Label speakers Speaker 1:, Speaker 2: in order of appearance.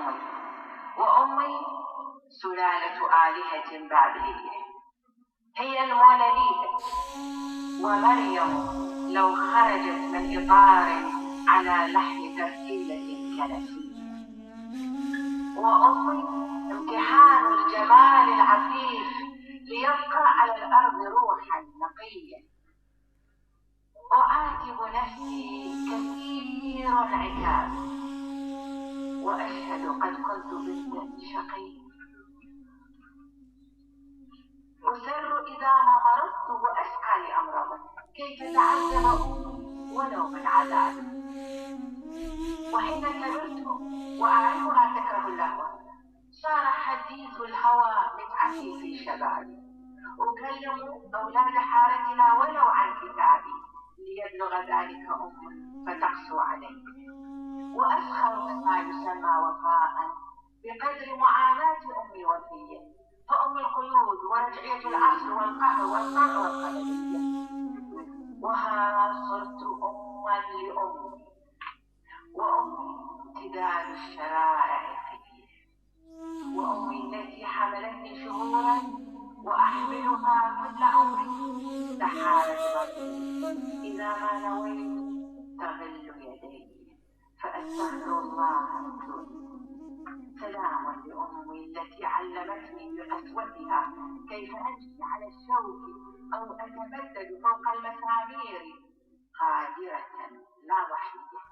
Speaker 1: أمي، وأمي سلالة آلهة بابلية، هي الموناليزا. ومريم لو خرجت من إطار على لحن ترتيلة كنسية. وأمي امتحان الجمال العفيف ليبقى على الأرض روحا نقية. أعاتب نفسي كثير عتاب، وأشهد قد كنت بنتا شقيا. أسر إذا ما مرضت وأسعى لأمرض، كيف تعذب أمي ولو من عذاب. وحين كبرت وأعرفها تكره اللهو، صار حديث الهوى متعتي في شبابي. أكلم أولاد حارتنا ولو عن كتابي، ليبلغ ذلك أمي فتقسو علي. وأسخر مما يسمى وفاء بقدر معاناة أمي وفية، فأم القيود ورجعية العصر والقهر والطمع والقدرية. وها صرت أما لأمي، وأمي امتداد الشرائع فيه، وأمي التي حملتني شهورا وأحملها كل عمري سحابة ربي. إذا ما نويت تغل يدي فأستغفر الله من دونه. سلام لأمي التي علمتني بقسوتها كيف أمشي على الشوك أو أتمدد فوق المسامير قادرة لا وحيدة.